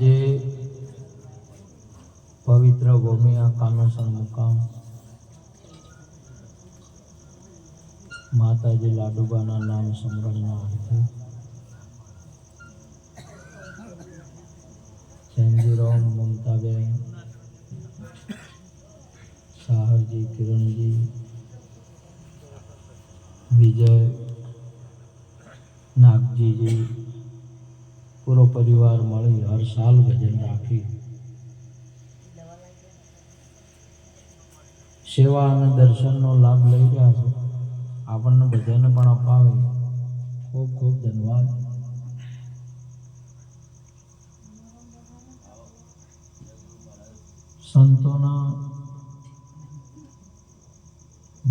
આજે પવિત્ર ભૂમિ આ કાનોસણ મુકામ માતાજી લાડુબાના નામ સ્મરણના અર્થે સેન્જીરામ, મમતાબેન, સાહરજી, કિરણજી, વિજય, નાગજીજી પૂરો પરિવાર મળી હર સાલ ભજન રાખી સેવા અને દર્શનનો લાભ લઈ રહ્યા છે. આપણને ભજન પણ અપાવે. ખૂબ ખૂબ ધન્યવાદ. સંતોના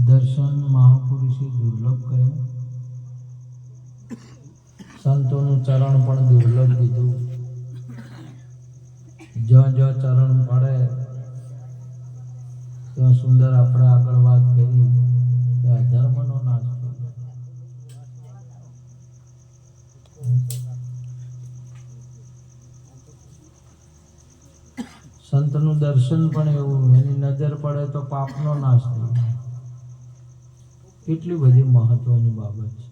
દર્શન મહાપુરુષે દુર્લભ કહ્યું. સંતોનું ચરણ પણ દુર્લભ કીધું. જ્યાં જ્યાં ચરણ પડે ત્યાં સુંદર આપણે આગળ વાત કરી કે અધર્મનો નાશ થયો. સંતનું દર્શન પણ એવું, એની નજર પડે તો પાપનો નાશ થયો. કેટલી બધી મહત્વની બાબત છે.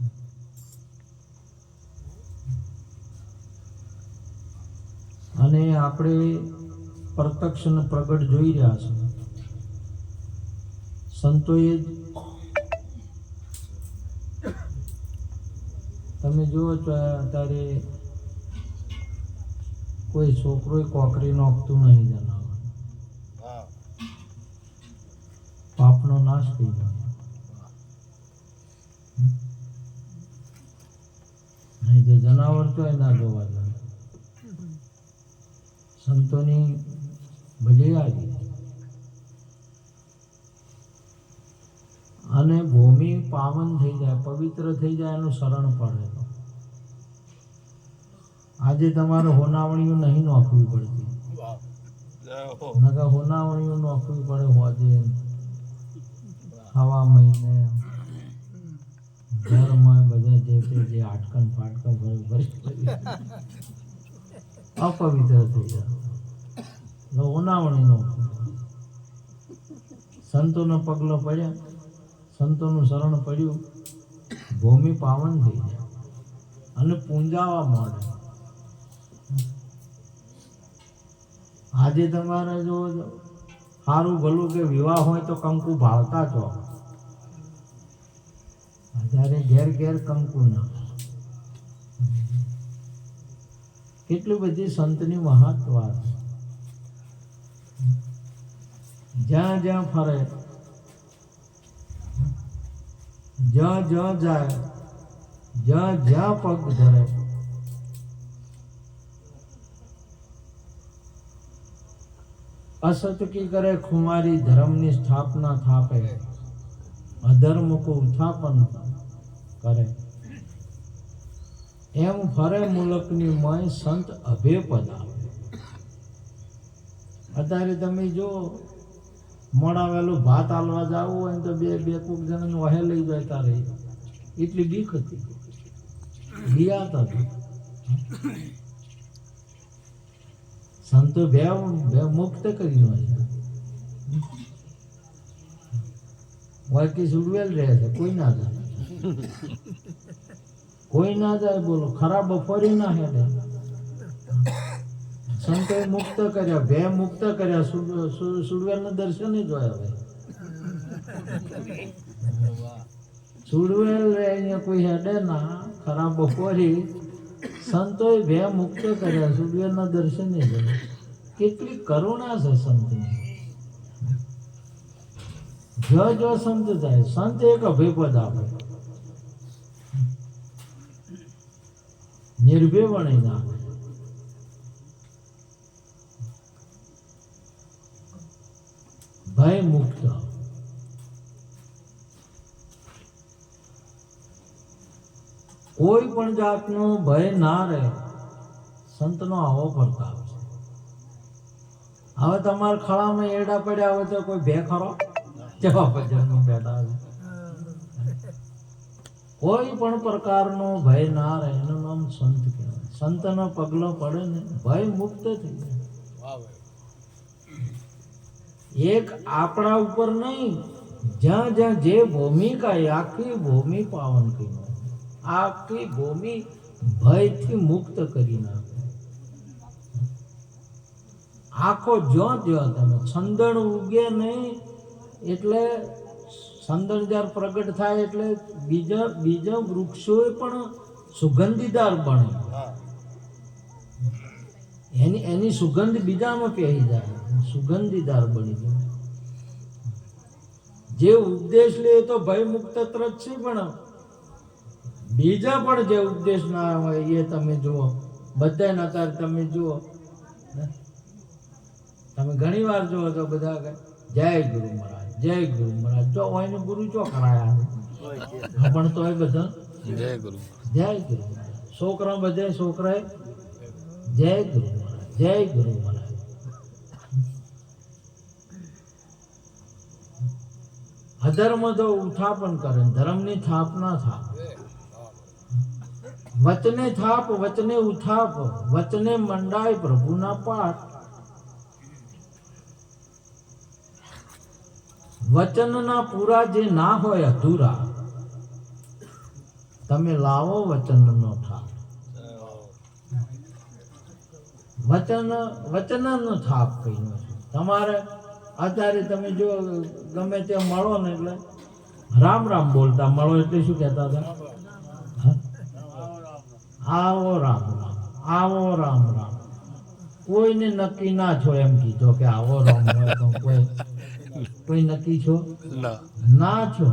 અને આપણે પ્રત્યક્ષ અને પ્રગટ જોઈ રહ્યા છે. સંતોએ તમે જુઓ છો અત્યારે કોઈ છોકરો કોકરી નોખતું નહીં. જનાવર પાપનો નાશ થઈ જાય. નહીં તો જનાવર તો ના જોવા જાય. સંતોની ભલી આવી અને ભૂમિ પાવન થઈ જાય, પવિત્ર થઈ જાય, એનું શરણ પડે. આજે તમારે હોનાવણીઓ નહીં નોખવી પડતી. નકર હોનાવણીઓ નોખવી પડે. હોજે હવા મહિને ઘરમાં બધા જે આટકન ફાટકન અપવિત્ર થઈ જાય. હોનાવણી નોખવી. સંતોનો પગલો પડ્યા, સંતોનું શરણ પડ્યું, ભૂમિ પાવન થઈ જાય અને પૂંજાવા મળે. આજે તમારે જો સારું ભલું કે વિવાહ હોય તો કંકુ ભાળતા છો. અત્યારે ઘેર ઘેર કંકુ ના. કેટલી બધી સંતની મહત્વ. જ્યાં જ્યાં ફરે, જ્યાં જ્યાં જાય, જ્યાં જ્યાં પગ ધરે, असत की करे खुमारी धर्मनी स्थापना थापे, अधर्म को उत्थापन करे. एम फरे मुलकनी मय संत अभे पधारे. અત્યારે તમે જો મોડાવેલું ભાત આલવા જવું હોય તો બે કોક જણ વહે લઈ જતા રહી. એટલી બીક હતી, બિયાત હતી. સંતો બે મુક્ત કરી વાકી સુડવેલ રહે છે. કોઈ ના જાય, કોઈ ના જાય. બોલો ખરાબ બફોરી ના હેડે. સંતોએ મુક્ત કર્યા, બે મુક્ત કર્યા. સુડવેલ નું દર્શન જ હોય. હવે સુડવેલ રે અહીંયા કોઈ હેડે ના. ખરાબ બફોરી સંતોએ બે મુક્ત કર્યા. સુડવેલ ના દર્શન જ હોય. કેટલી કરુણા છે સંતની. જો સંત જાય, સંત એક અભિપદ આપે, નિર્ભય બની નાખે. ભય મુક્ત. કોઈ પણ જાતનો ભય ના રહે. સંતનો આવો પ્રતાપ છે. હવે તમારા ખળામાં એડા પડ્યા હોય તો કોઈ ભે ખરો? જવા ભજન બેઠા કોઈ પણ પ્રકારનો ભય ના રહે એનું નામ સંત કહેવાય. સંતનો પગલો પડે ને ભય મુક્ત થઈ જાય. એક આપણા ઉપર નહીં, જ્યાં જ્યાં જે ભૂમિકા એ આખી ભૂમિ પાવન કરી નાખે, આખી ભૂમિ ભયથી મુક્ત કરી નાખે. આખો જ્યાં જ્યાં તમે છંદણ ઉગે નહીં એટલે સંદર જ્યારે પ્રગટ થાય એટલે બીજા વૃક્ષો પણ સુગંધીદાર બને. એની સુગંધ બીજામાં પહેરી જાય, સુગંધીદાર બની જાય. જે ઉપદેશ લે તો ભય મુક્ત તરત છે, પણ બીજા પણ જે ઉપદેશ ના હોય એ તમે જુઓ, બધા અત્યારે તમે જુઓ, તમે ઘણી વાર જુઓ તો બધા જય ગુરુ મહારાજ, જય ગુરુ મહારાજ. જો હોય ને ગુરુ ચો કરાયા પણ તોય બધા જય ગુરુ, જય ગુરુ. છોકરા બધે છોકરાએ જય ગુરુ મહારાજ, જય ગુરુ મહારાજ. અધર્મ તો ઉઠાપન કરે, ધર્મની સ્થાપના થાપ. વચને થાપ, વચને ઉઠાપ, વચને મંડાય પ્રભુના પાઠ. વચનના પૂરા જે ના હોય અધૂરા, તમે લાવો વચનનો થાપ. વચનનો થાપ કહીનો છે. તમારે અત્યારે તમે જો ગમે ત્યાં મળો ને એટલે રામ રામ બોલતા મળો એટલે શું કહેતા હતા? આવો રામ રામ, આવો રામ રામ. કોઈને નક્કી ના છો એમ કીધો કે આવો રામ હોય તો કોઈ નક્કી છો ના છો.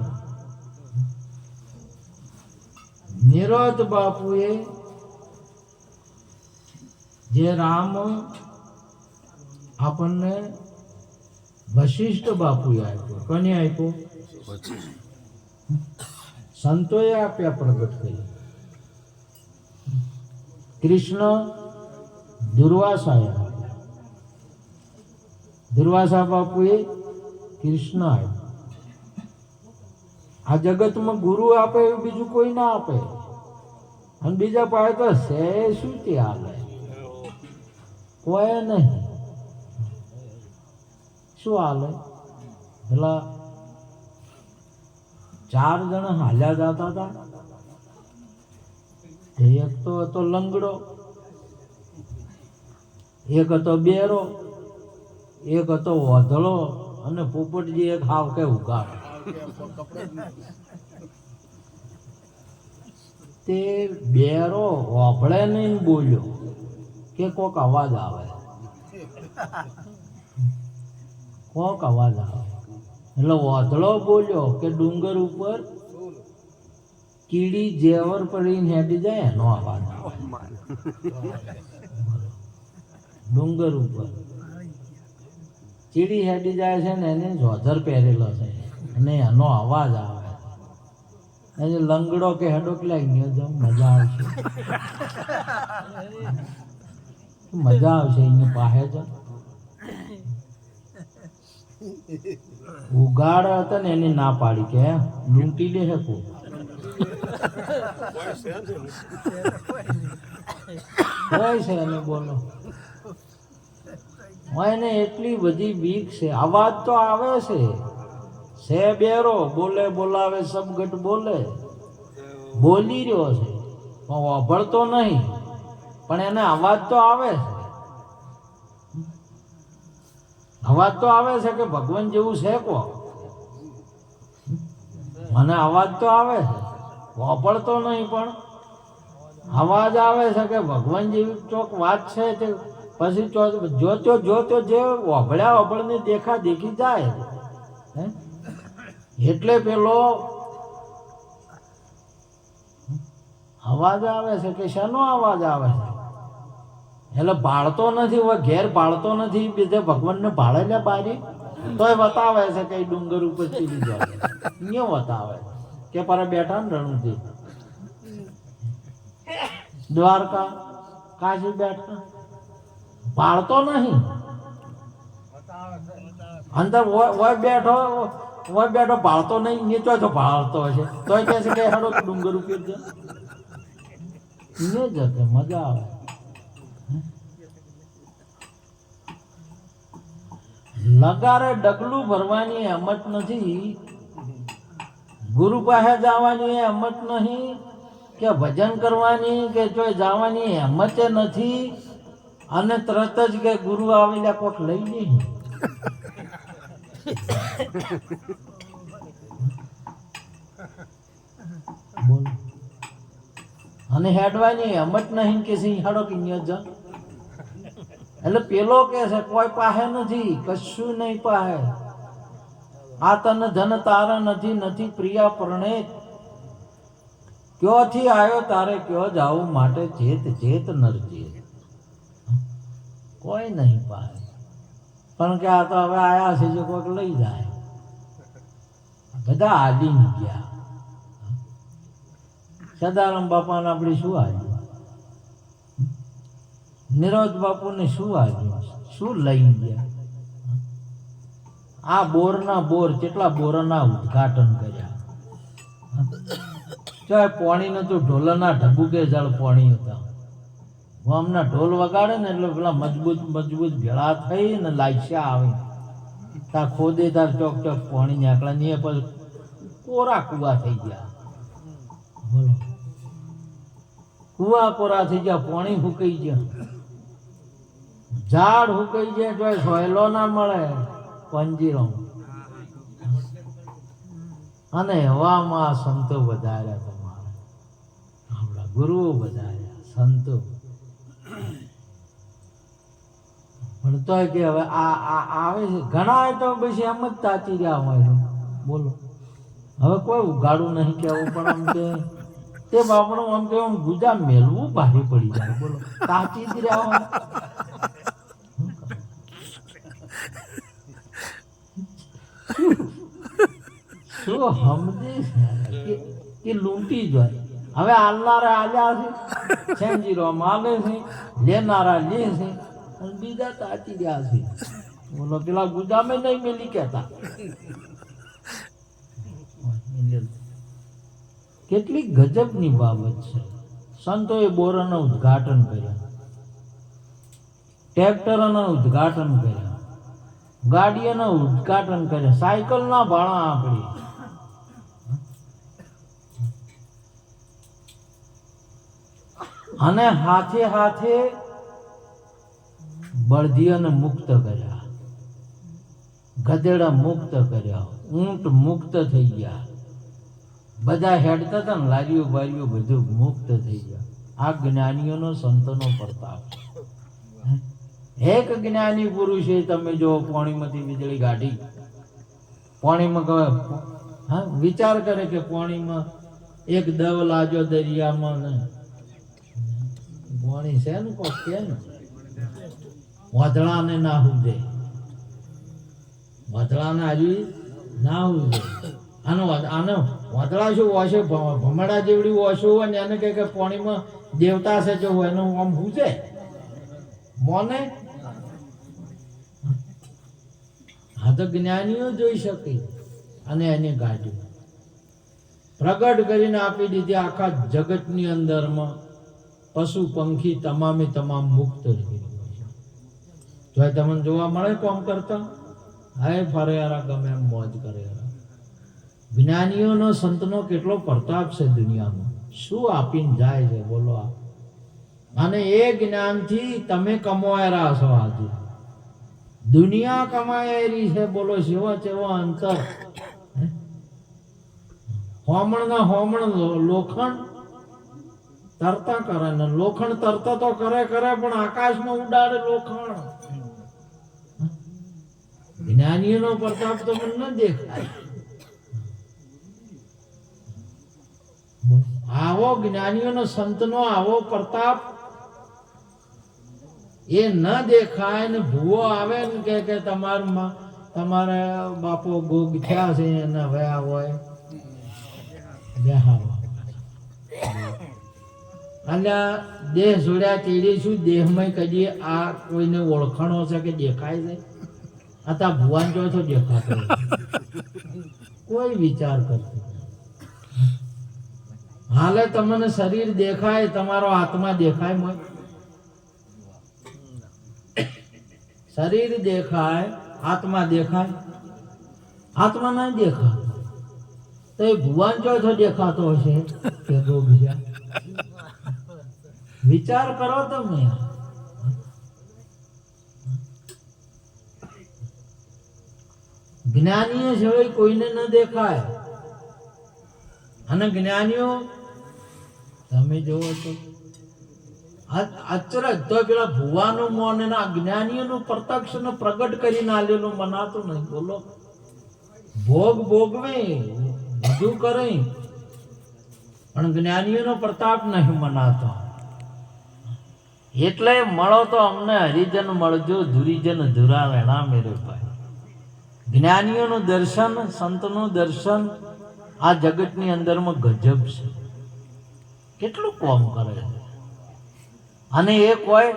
નિરોધ બાપુએ જે રામ આપણને વશિષ્ઠ બાપુએ આપ્યો. કોને આપ્યો? સંતોએ આપ્યા, પ્રગટ કરી. કૃષ્ણ દુર્વાસાએ આપ્યા. દુર્વાસા બાપુએ કૃષ્ણ આપ્યો. આ જગતમાં ગુરુ આપે એવું બીજું કોઈ ના આપે. અને બીજા પાસે તો છે શું તે હાલે? કોઈ નહીં. શું હાલે? પેલા 4 જણા હાલ્યા જતા હતા. એક તો હતો લંગડો, એક હતો બેરો, એક હતો વાધળો, અને પોપટજી એક હાવ કે ઉગાડ. તે બેરો ઓભળે નહીં બોલ્યો કે કોક અવાજ આવે, કોક અવાજ આવે. એટલે વાધળો બોલ્યો કે ડુંગર ઉપર કીડી જેવર પડીને હેડી જાય એનો અવાજ આવે. ડુંગર ઉપર ચીડી હેડી જાય છે ને એને જોધર પહેરેલો છે અને એનો અવાજ આવે. એને લંગડો કે હેડો ક્યાં ગયો? મજા આવશે, મજા આવશે એને પાસે જ. ઉગાડ હતા ને એની ના પાડી કે લૂંટી લે છે કોઈ. હોય છે એને બોલો, એને એટલી બધી બીક છે. અવાજ તો આવે છે બેરો બોલે, બોલાવે સબગટ બોલે, બોલી રહ્યો છે પણ વાપરતો નહીં. પણ એને અવાજ તો આવે છે, અવાજ તો આવે છે કે ભગવાન જેવું છે કો. મને અવાજ તો આવે છે, વાપરતો નહીં પણ અવાજ આવે છે કે ભગવાન જેવી ચોક વાત છે. તે પછી જોતો જે વાભળ્યા દેખા દેખી જાય. એટલે પેલો અવાજ આવે છે કે શાનો અવાજ આવે છે? એટલે ભાળતો નથી, હવે ઘેર ભાળતો નથી. બીજે ભગવાનને ભાળે લે બારી તોય બતાવે છે કે ડુંગર ઉપર ચીલી જાય. અહીંયા બતાવે કે પર બેઠા ને રણુજી દ્વારકા કાશી બેઠા, ભાળતો નહીં. અંદર બેઠો ઓય બેઠો ભાળતો નહીં નીચો તો ભાળતો હશે તોય કહે છે કે હેડો ડુંગર ઉપર છે ને જશે મજા આવે. લગારે ડગલું ભરવાની હિંમત નથી, ગુરુ પાસે જવાની હિંમત નહીં, કે ભજન કરવાની કે જો જવાની હિંમત નથી, અને તરત જ કે ગુરુ આવેલા કોક લઈ નહીં. બોલ. અને હેડવાની હિંમત નહીં કે સિંહ હાડો કે જા. એટલે પેલો કે છે કોઈ પાસે નથી, કશું નહીં પાસે. આ તન ધન તારા નથી, નથી પ્રિયા પરણેત. ક્યોથી આવ્યો તારે ક્યો જાવું, માટે ચેત ચેત નરજેત. કોઈ નહીં પાસે. પણ કે આ તો હવે આયા છે જે કોઈક લઈ જાય. બધા આડી ગયા. સદારામ બાપાને આપણે શું આવ્યું, નિરોધ બાપુને શું આવ્યું, શું લઈ ગયા. આ બોરના બોર કેટલા બોરના ઉદ્ઘાટન કર્યા. ચાહે પોણી નતું, ઢોલના ઢબુકે જળ પોણી હતા. ગામના ઢોલ વગાડે ને એટલે પેલા મજબૂત મજબૂત ભેળા થઈ ને લાઈશા આવે. તાર ખોદે તાર ચોક ચોક પોણી નાખલા ને પછી કોરા કુવા થઈ ગયા. બોલો, કુવા કોરા થઈ ગયા, પોણી ફૂકાઈ ગયા, ઝાડ ફૂકાઈ ગયા, જો સોયલો ના મળે પંજીરો. અને હવામાં સંતો વધાર્યા, તમારા આપણા ગુરુઓ વધાર્યા, સંતો. પણ તોય કે હવે આ આવે છે ઘણા, તો પછી એમ જ તાચી રહ્યા હોય. બોલો, હવે કોઈ ઉગાડું નહીં કેવું, પણ આમ કે તે બાપણું આમ કે ગુજા મેળવું ભારે પડી જાય. બોલો, તાચી જ રહ્યા હોય. શું સમજે કે લૂંટી જાય. હવે આલનારા આલ્યા છે, સેંજીરો માલે છે, લેનારા લે છે, અને બીજા તાચી રહ્યા છે. બોલો, પેલા ગુજામે નહીં મેલી કહેતા. કેટલી ગજબની બાબત છે. સંતોએ બોરોના ઉદ્ઘાટન કર્યા, ટ્રેક્ટરોના ઉદ્ઘાટન કર્યા, ગાડીઓના ઉદ્ઘાટન કર્યા, સાયકલના ભાણા આપણી. અને હાથે હાથે બળદીઓને મુક્ત કર્યા, ગધેડા મુક્ત કર્યા, ઊંટ મુક્ત થઈ ગયા. બધા હેડતા હતા ને, લારીઓ બારીઓ બધું મુક્ત થઈ ગયા. આ જ્ઞાનીઓનો સંતોનો પ્રતાપ. એક જ્ઞાની પુરુષે તમે જો પાણીમાંથી વીજળી કાઢી, પાણીમાં કહે, હા, વિચાર કરે કે પાણીમાં એક દવ લાજો દરિયામાં ને પાણી છે ને કોક કે ને વાદળાને ના હુજે, વાદળાને હજુ ના હુજે. આનો વાદળા શું ઓછો ભમડા જેવડી ઓછું હોય ને એને કે પાણીમાં દેવતા છે જો હોય એનું આમ હુજે મોને. આ તો જ્ઞાનીઓ જોઈ શકે. અને એને કાઢ્યું, પ્રગટ કરીને આપી દીધી. આખા જગતની અંદરમાં પશુ પંખી તમામે તમામ મુક્ત રહી. જો તમને જોવા મળે કોમ કરતા, હાય ફરે યારા, ગમે એમ મોજ કરે યારા. જ્ઞાનીઓનો સંતનો કેટલો પ્રતાપ છે દુનિયામાં, શું આપીને જાય છે. બોલો, અને એ જ્ઞાનથી તમે કમાયેલા છો. આજે દુનિયા કમાયેલી છે. બોલો, સેવા સેવા અંતર હોમણ ના હોમણ લોખંડ તરતા કરે ને, લોખંડ તરતા તો કરે પણ આકાશમાં ઉડાડે લોખંડ. જ્ઞાનીઓનો પ્રતાપ તો મને ન દેખાય. આવો જ્ઞાનીઓનો સંતનો આવો પ્રતાપ એ ન દેખાય. ને ભૂવો આવે ને કે તમારે બાપો ગોગ થયા છે એના વયા હોય બેહાવા. અને દેહ જોડ્યા તેડી શું દેહમાં કદી આ કોઈને ઓળખાણો છે કે દેખાય છે? આ તા ભુવાન જો તો દેખાતો કોઈ વિચાર કરતું નથી. હાલે તમને શરીર દેખાય, તમારો આત્મા દેખાય મત. શરીર દેખાય, આત્મા દેખાય? આત્મા ના દેખાતો તો એ ભુવન ચોથો દેખાતો હશે કે બીજા? વિચાર કરો તમે. જ્ઞાનીઓ સિવાય કોઈને ન દેખાય. અને જ્ઞાનીઓ તમે જોવો તો અચરજ તો પેલા ભુવાનું મોન એના જ્ઞાનીઓનું પ્રત્યક્ષ ને પ્રગટ કરીને આલેલું મનાતું નહીં. બોલો, ભોગ ભોગવે બધું કરે પણ જ્ઞાનીઓનો પ્રતાપ નહીં મનાતો. એટલે મળો તો અમને હરિજન મળજો, ધુરીજન ધુરા વેણા મેરે ભાઈ. જ્ઞાનીઓનું દર્શન, સંતનું દર્શન આ જગતની અંદરમાં ગજબ છે. કેટલું કોમ કરે છે. અને એ કોઈ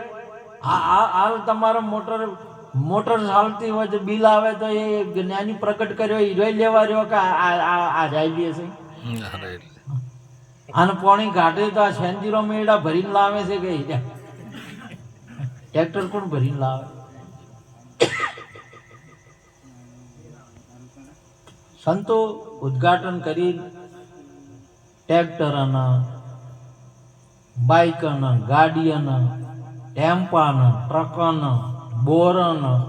હાલ તમારે મોટર ચાલતી હોય તો બિલ આવે તો એ જ્ઞાની પ્રગટ કર્યો હીરો લેવા રહ્યો કે આ જાય છે. અને પોણી કાઢે તો આ સેન્જીરો મેળા ભરીને લાવે છે કે ટ્રેક્ટર કોણ ભરીને લાવે? સંતો ઉદ્ઘાટન કરી ટ્રેક્ટરના, બાઇકના, ગાડીના, ટેમ્પાના, ટ્રકના, બોરના,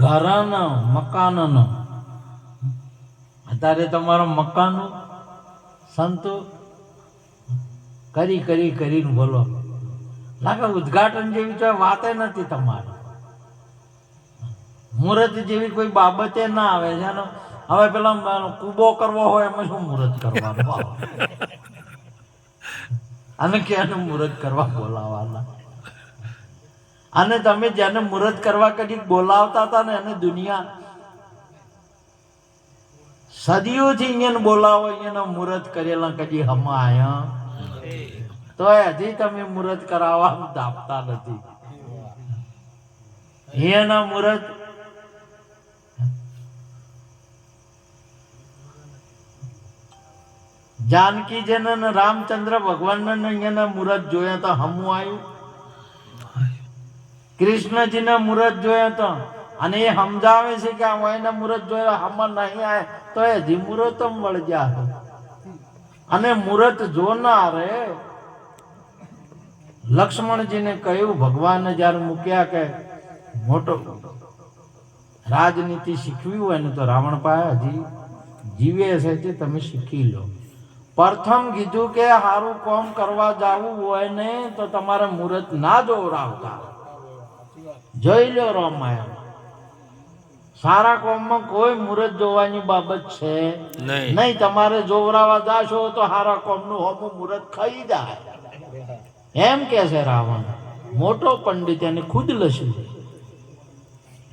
ઘરના, મકાનના. અત્યારે તમારો મકાનો સંતો કરીને બોલો લાગે ઉદ્ઘાટન જેવી તો વાતે નથી તમારે. મુહૂર્ત જેવી કોઈ બાબતે ના આવે છે. હવે પેલા કૂબો કરવો હોય એમાં શું મુહૂર્ત કરવાનું? અને ક્યાંનું મુહૂર્ત કરવા બોલાવાના? અને તમે જેને મુહૂર્ત કરવા કદી બોલાવતા હતા ને એને દુનિયા સદીઓથી અહીંયા બોલાવો, અહીંયા મુહૂર્ત કરેલા કદી હમા આયા તો હજી તમે મુહૂર્ત કરાવવા દાપતા નથી. એના મુહૂર્ત જાનકીજીને ને રામચંદ્ર ભગવાનને અહીંયાના મુહૂર્ત જોયા તો હમું આવ્યું. કૃષ્ણજીના મુહૂર્ત જોયા તો અને એ સમજાવે છે કે આ એના મુહૂર્ત જોયા હમણાં નહીં આવે તો એ હજી મુહૂર્ત મળી જાય. અને મુહૂર્ત જોનારે લક્ષ્મણજીને કહ્યું, ભગવાને જયારે મૂક્યા કે મોટો રાજનીતિ શીખવી હોય ને તો રાવણ પાસે હજી જીવે છે તે તમે શીખી લો. પ્રથમ કીધું કે સારું કામ કરવા જવું હોય ને તો તમારે મુહૂર્ત ના જોવરાવતા. જોઈ લો રામાયણ, સારા કામમાં કોઈ મુહૂર્ત જોવાની બાબત છે નહીં. તમારે જોવરાવા જાશો તો સારા કામનું હોમું મુહૂર્ત ખાઈ જાય એમ કે છે રાવણ. મોટો પંડિત એને ખુદ લખ્યું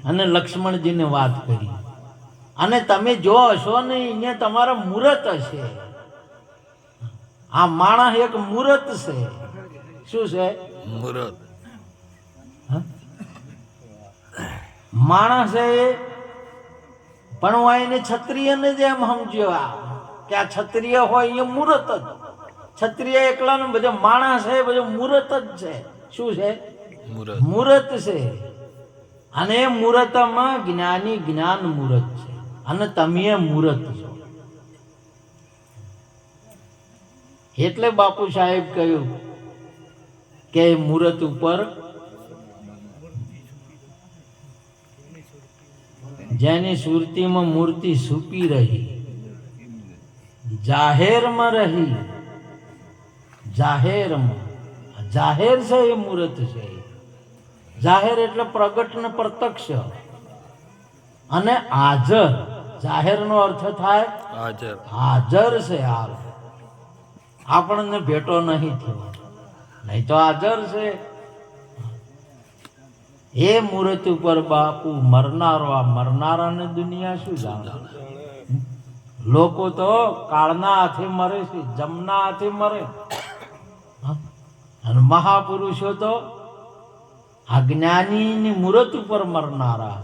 અને લક્ષ્મણજીને વાત કરી. અને તમે જો હશો ને અહીંયા તમારા મુહૂર્ત હશે. આ માણસ એક મુહૂર્ત છે. શું છે? મુહૂર્ત. માણસ એ પણ હું એને ક્ષત્રિયને જ એમ સમજ્યો કે આ ક્ષત્રિય હોય એ મુહૂર્ત જ. ક્ષત્રિય એકલાનું બધું માણસ છે, બધું મુહૂર્ત જ છે. શું છે? મુહૂર્ત છે. અને એ મુહૂર્તમાં જ્ઞાની જ્ઞાન મુહૂર્ત છે અને તમે મુહૂર્ત છો. એટલે બાપુ સાહેબ કહ્યું કે મુહૂર્ત ઉપર જેની સુરતીમાં મૂર્તિ છુપી રહી, જાહેરમાં રહી. જાહેરમાં જાહેર છે એ મુહૂર્ત છે. જાહેર એટલે પ્રગટ ને પ્રત્યક્ષ અને હાજર. જાહેર નો અર્થ થાય હાજર. હાજર છે. હાલ આપણને ભેટો નહીં થયો, નહીં તો હાજર છે. એ મુહૂર્ત ઉપર બાપુ મરનારો, આ મરનારાને દુનિયા શું જાણે? લોકો તો કાળના હાથે મરે છે, જમના હાથે મરે. અને મહાપુરુષો તો આ જ્ઞાનીની મુહૂર્ત ઉપર મરનારા.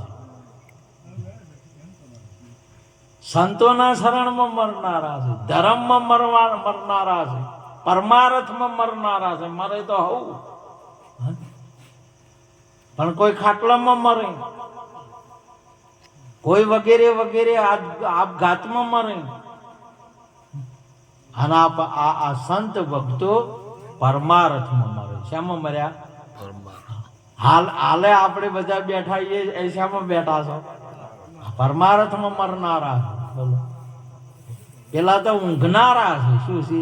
સંતોના શરણમાં મરનારા છે, ધર્મમાં મરનારા છે, પરમાર્થમાં મરનારા છે. મરે તો હોવું, પણ કોઈ ખાટલામાં મરે, કોઈ વગેરે વગેરે આપઘાતમાં મરે. અને આ સંત ભક્તો પરમાર્થમાં મરે. શામાં મર્યા? હાલે આપણે બધા બેઠા એ શામાં બેઠા છો? પરમાર્થમાં મરનારા. બોલો, પેલા તો ઊંઘનારા છે. શું છે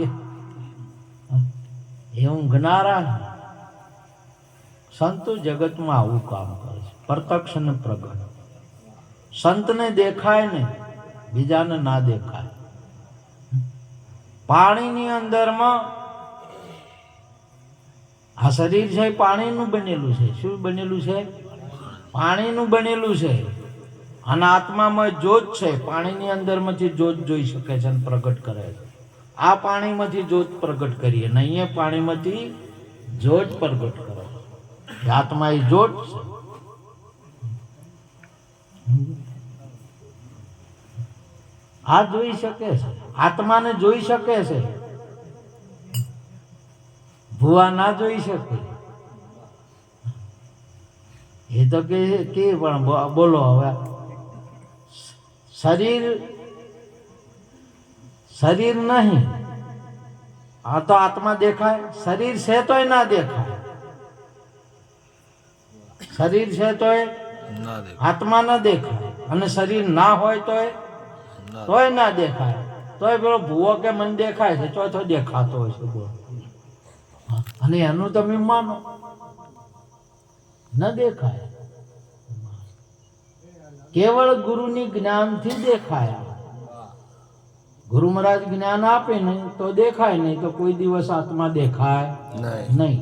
એ? ઊંઘનારા. સંતો જગતમાં આવું કામ કરે છે, પ્રત્યક્ષ ને પ્રગટ. સંતને દેખાય ને બીજાને ના દેખાય. પાણીની અંદરમાં આ શરીર છે, પાણીનું બનેલું છે. શું બનેલું છે? પાણીનું બનેલું છે. અને આત્મામાં જ્યોત છે. પાણીની અંદરમાંથી જ્યોત જોઈ શકે છે અને પ્રગટ કરે છે. આ પાણીમાંથી જ્યોત પ્રગટ કરીએ ને અહીંયા પાણીમાંથી જ્યોત પ્રગટ કરે. આત્મા એ જ્યોત છે. આ જોઈ શકે છે, આત્માને જોઈ શકે છે. ભૂવા ના જોઈ શકે. એ તો કે પણ બોલો હવે, શરીર નહીં. આ તો આત્મા દેખાય. શરીર છે તોય ના દેખાય. શરીર છે તોય આત્મા ના દેખાય. અને શરીર ના હોય તોય ના દેખાય. તોય પેલો ભૂવો કે મને દેખાય છે, તો દેખાતો હોય છે. બોલો, અને એનું તમે માનો? ન દેખાય. કેવળ ગુરુની જ્ઞાનથી દેખાયા. ગુરુ મહારાજ જ્ઞાન આપે ને તો દેખાય, નહીં તો કોઈ દિવસ આત્મા દેખાય નહીં.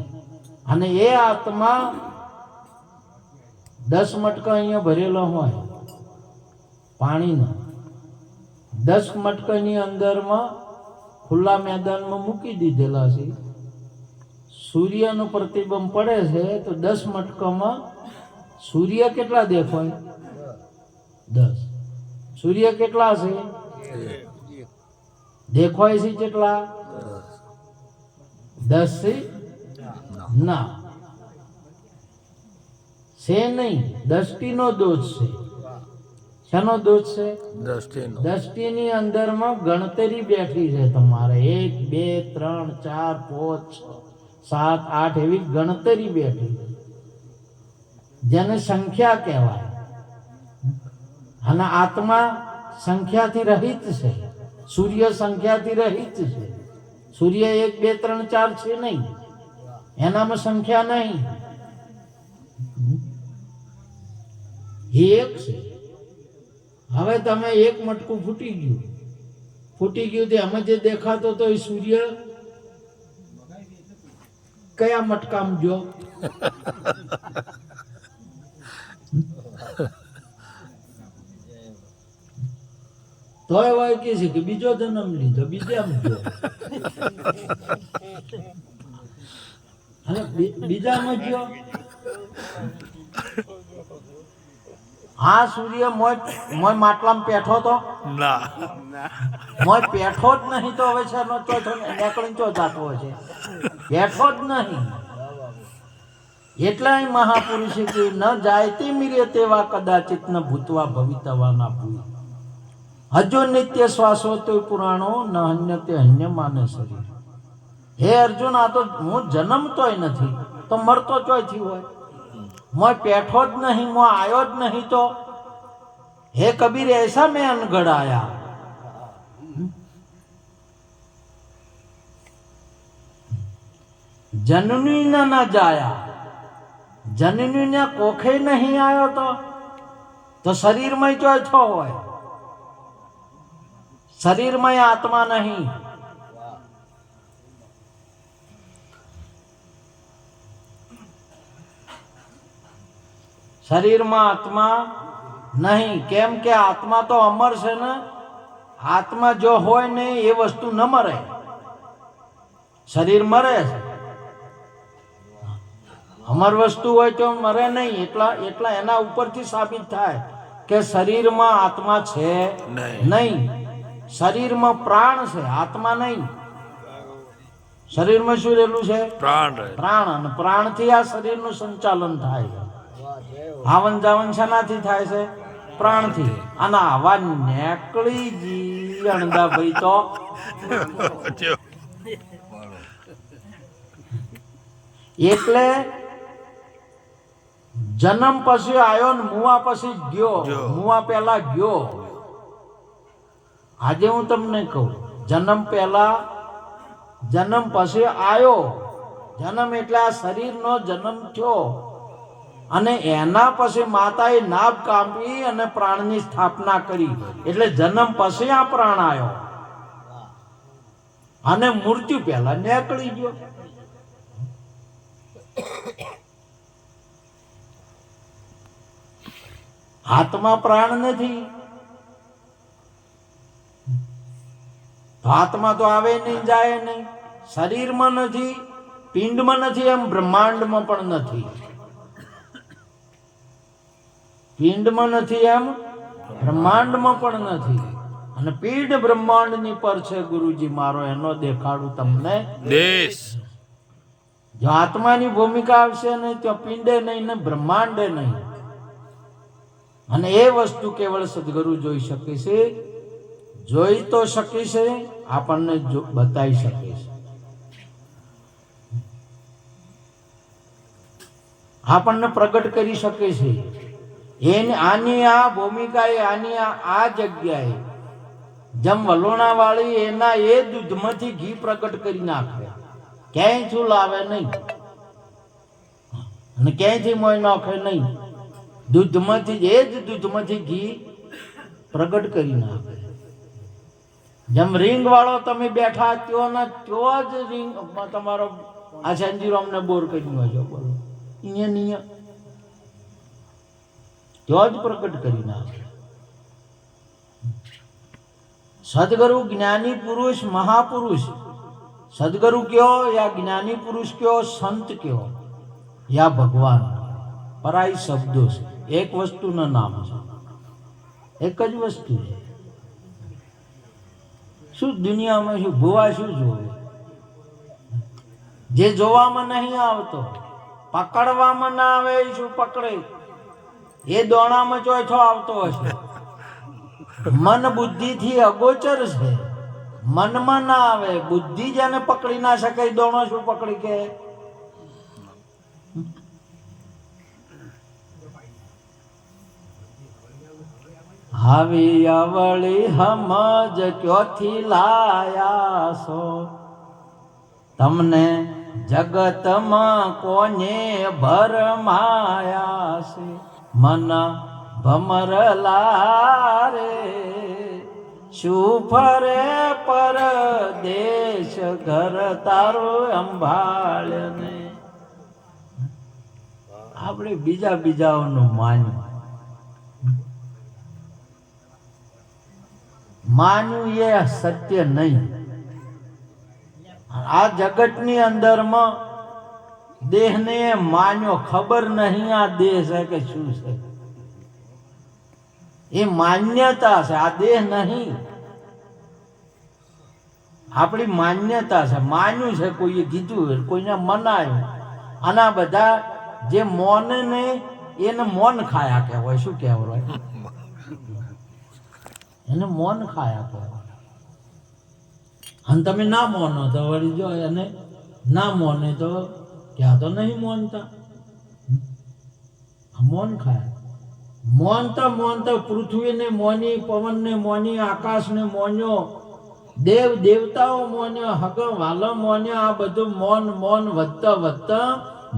અને એ આત્મા 10 મટકા અહીંયા ભરેલો હોય પાણીનો, 10 મટકાની અંદરમાં ખુલ્લા મેદાનમાં મૂકી દીધેલા છે. સૂર્યનો પ્રતિબંધ પડે છે તો 10 મટકામાં સૂર્ય કેટલા દેખાય? 10. સૂર્ય કેટલા છે? દેખાય છે કેટલા? 10 છે ના છે નહીં. દ્રષ્ટિનો દોષ છે. શાનો દોષ છે? દ્રષ્ટિની અંદરમાં ગણતરી બેઠી છે તમારે. 1 2 3 4 5 6 7 8 એવી ગણતરી બેઠી છે, જેને સંખ્યા કહેવાય. અને આત્મા સંખ્યાથી રહિત છે. સૂર્ય સંખ્યાથી રહિત છે. સૂર્ય 1 2 3 4 છે નહીં, એનામાં સંખ્યા નહીં. એક છે. હવે તમે એક મટકું ફૂટી ગયું તે અમે જે દેખાતો તો એ સૂર્ય કયા મટકામાં જો? તોય હોય કે છે કે બીજો જન્મ લીધો, બીજામ જો. અને બીજામાં જો આ સૂર્ય મોય માટલામાં પેઠો તો મોય પેઠો જ નહીં તો હવે છે નીકળીને ચો જાતો છે. પેઠો જ નહીં. એટલા મહાપુરુષે કે ન જાયતી મીરે તેવા કદાચિત ન ભૂતવા ભવિતવાના ભૂલ. હજો નિત્ય શ્વાસો તો પુરાણો ન હન્ય તે હન્ય માને શરીર. હે અર્જુન, આ તો હું જન્મતોય નથી તો મરતો ચોયથી હોય. મોય પેઠો જ નહીં, મોય આવ્યો જ નહીં તો હે કબીર એસા મેં અનગઢ આયા. જનની ના જાયા. જનની ને કોખે નહીં આવ્યો તો શરીરમાં ચોય છો હોય. શરીરમાં આત્મા નહીં. શરીરમાં આત્મા નહીં. કેમ કે આત્મા તો અમર છે ને. આત્મા જો હોય ને એ વસ્તુ ન મરે. શરીર મરે છે, અમર વસ્તુ હોય તો મરે નહીં. એટલા એના ઉપરથી સાબિત થાય કે શરીરમાં આત્મા છે નહીં. શરીરમાં પ્રાણ છે, આત્મા નહીં. શરીરમાં શું રહેલું છે? પ્રાણ. અને પ્રાણથી આ શરીરનું સંચાલન થાય છે. આવન જાવન શેનાથી થાય છે? પ્રાણથી. અને આવા નેકળી જી અણદાભાઈ તો એટલે જન્મ પછી આવ્યો ને મુવા પછી ગયો. મુવા પહેલા ગયો. આજે હું તમને કહું, જન્મ પહેલા, જન્મ પછી આવ્યો. જન્મ એટલે આ શરીરનો જન્મ થયો અને એના પછી માતાએ નાભ કાપી અને પ્રાણની સ્થાપના કરી. એટલે જન્મ પછી આ પ્રાણ આવ્યો અને મૃત્યુ પહેલા નીકળી ગયો. આત્મા પ્રાણ નથી. આત્મા તો આવે નહીં, જાય નહીં. શરીરમાં નથી, પિંડમાં નથી, એમ બ્રહ્માંડમાં પણ નથી. પિંડમાં નથી, એમ બ્રહ્માંડમાં પણ નથી. અને પીડ બ્રહ્માંડની પર છે ગુરુજી મારો, એનો દેખાડું તમને. જો આત્માની ભૂમિકા આવશે નહીં તો પિંડે નહીં ને બ્રહ્માંડે નહીં. અને એ વસ્તુ કેવળ સદગુરુ જોઈ શકે છે. જોઈ તો શકે છે, આપણને બતાવી શકે છે, આપણને પ્રગટ કરી શકે છે. આની આ ભૂમિકાએ, આની આ જગ્યાએ જેમ વલોણા વાળી એના એ દૂધમાંથી ઘી પ્રગટ કરી નાખે. ક્યાંય શું લાવે નહીં અને ક્યાંયથી મોય નાખે નહીં. દૂધમાંથી, એ જ દૂધમાંથી ઘી પ્રગટ કરી નાખે. જેમ રીંગ વાળો તમે બેઠા ત્યો ને ત્યો જ રીંગ તમારો આ સંજીરામ ને બોર કર્યું હોય, બોલો અહીંયા ત્યો જ પ્રગટ કરી નાખે. સદગુરુ જ્ઞાની પુરુષ, મહાપુરુષ. સદગુરુ કયો યા જ્ઞાની પુરુષ કયો, સંત કયો યા ભગવાન, પરાઈ શબ્દો છે. એક વસ્તુનું નામ છે, એક જ વસ્તુ છે. શું દુનિયામાં શું ભૂવા શું જોવે? જે જોવામાં નહીં આવતો, પકડવામાં ના આવે એ શું પકડે? એ દોણામાં ચોથો આવતો હશે. મન બુદ્ધિ થી અગોચર છે, મનમાં ના આવે. બુદ્ધિ જેને પકડી ના શકે દોણો શું પકડી કે? આવી અવળી સમજ ક્યોથી લાયા છો? તમને જગતમાં કોને ભરમાયા છે? મન ભમરલા રે શું ફરે પરદેશ, ઘર તારો અંભાળને. આપણે બીજાઓનું માન્યું એ સત્ય નહીં. આ જગતની અંદરમાં દેહને માન્યો, ખબર નહીં આ દેહ છે કે શું છે. એ માન્યતા છે, આ દેહ નહીં. આપણી માન્યતા છે, માન્યું છે, કોઈએ કીધું, કોઈને મનાયું. અને આ બધા જે મોને ને એને મોન ખાયા કહેવાય. શું કહેવાય? એને મોન ખાયા કહેવાય. અને તમે ના મોનો તો વળી જો એને ના મોને તો ક્યાં તો નહીં મોનતા. મોન ખાયા. મોનતા પૃથ્વીને મોની, પવનને મોની, આકાશને મોન્યો, દેવ દેવતાઓ મોન્યો, હગ વાલો મોન્યો. આ બધું મોન વધતા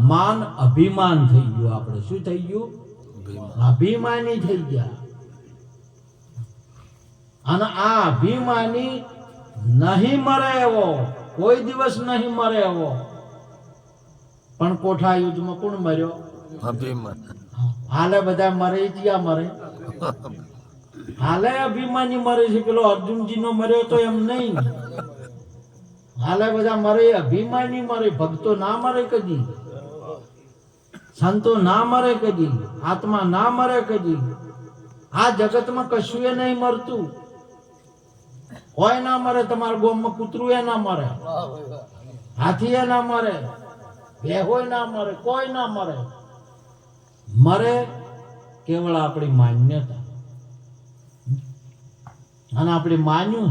માન અભિમાન થઈ ગયું. આપણે શું થઈ ગયું? અભિમાની થઈ ગયા. અને આ અભિમાની નહીં મરે એવો, કોઈ દિવસ નહીં મરે એવો. પણ કોઠા યુદ્ધમાં કોણ મર્યો? અભિમાન. હાલે બધા મરે, ક્યાં મરે? હાલે અભિમાની મરે છે. પેલો અર્જુનજી નો મર્યો તો એમ નહીં. હાલે બધા મરે, અભિમાની મરે. ભક્તો ના મરે કદી, સંતો ના મરે કદી, આત્મા ના મરે કદી. આ જગતમાં કશું એ નહીં મરતું. કોઈ ના મરે, તમારા ગામમાં કૂતરું એ ના મરે, હાથી એ ના મરે, ભેહોય ના મરે, કોઈ ના મરે. મરે કેવળ આપણી માન્યતા. અને આપણે માન્યું